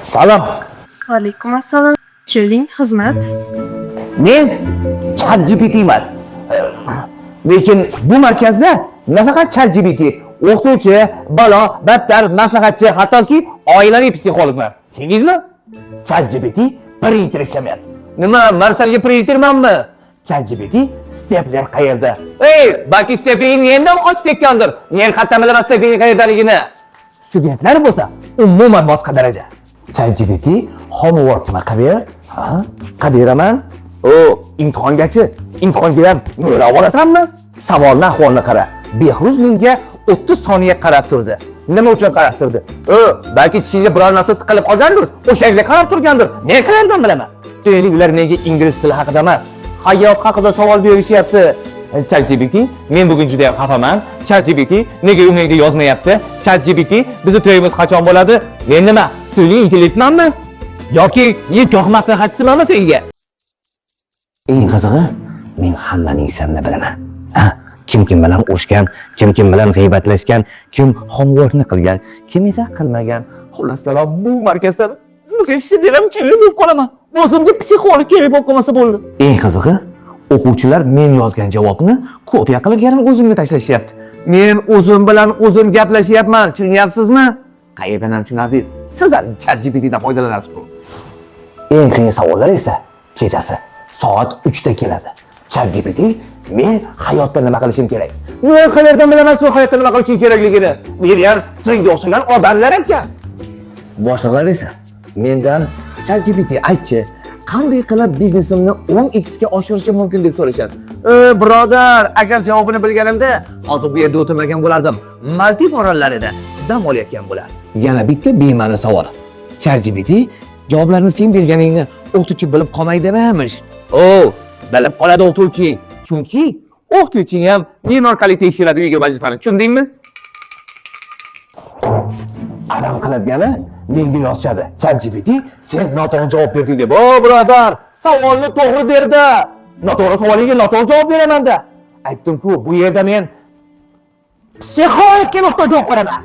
Salom. Alaykum assalom. Keling, xizmat. Men ChatGPTman. Lekin bu markazda nafaqat ChatGPT, o'qituvchi, bola, daftar, maslahatchi, hattoki oilaviy psixologlar. Tushundingizmi? ChatGPT printer ishlamayapti. Nima, Marsalga printermanmi? ChatGPT stepler qayerda? Balki steplerni yendan qochib ketgandir. Men hatto bilaman steplerni qayerdaligini. Studentlar bo'lsa, umuman boshqa daraja. ChatGPT homework'ni qaber? Ha, qaberaman. Imtihongachi. Imtihonga ham yo'lab olasanmi? Savolni ahvolni qara. Behruz menga 30 soniya qarab turdi. Nima uchun qarab turdi? Balki tishingga biror narsa tiqilib qolgandir. O'shanga qarab turgandir. Men qayerdan bilaman? Deylik, ular nega ingliz tili haqida emas, hayot haqida savol berishyapti. ChatGPT, men bugun juda ham xafaman. ChatGPT nega unga yozmayapti? ChatGPT, bizning to'yimiz qachon bo'ladi? Men nima, sun'iy intellektmanmi? Yoki nikoh maslahatchisimanmi senga? Eng qizig'i, men hammaning ismini bilaman. Kim bilan urushgan, kim bilan g'iybatlashgan, kim homeworkni qilgan, kim esa qilmagan. Xullas kalom, bu markazda ham chilli bo'lib qolaman. O'zimga psixolog kerak bo'lib qolmasa bo'ldi. Eng qizig'i, o'quvchilar men yozgan javobni kopiya qilib yana o'zimga tashlashyapti. Men o'zim bilan o'zim gaplashyapman, tushunyapsizmi? Qayerdan ham tushunadingiz? Siz ham ChatGPTdan foydalanasiz-ku. Eng qiyin savollar esa kechasi soat 3 da keladi. ChatGPT, men hayotda nima qilishim kerak? Men qayerdan bilaman shu hayotda nima qilishim kerakligini? Meni ham senga o'xshagan odamlar ekan. Boshliqlar esa mendan ChatGPT aytchi, qanday qilib biznesimni 10x ga oshirishim mumkin deb so'rashadi. Birodar, agar javobini bilganimda, hozir bu yerda o'tirmagan bo'lardim. Maldiv orollarida dam olayotgan bo'lasiz. Yana bitta bema'ni savol. ChatGPT javoblarni sen berganingni o'qituvchi bilib qolmaydimi? Bilib qoladi o'qituvchi. Chunki o'qituvching ham men orqali tekshiradi uyga vazifani. Tushundingmi? Adam qiladigan menga yozishadi. ChatGPT, sen noto'g'ri javob berding deb. Birodar, savolni to'g'ri berdi. Noto'g'ri savoliga noto'g'ri javob beraman-da. Aytdim-ku, bu yerda men psixologga muhtoj bo'laman.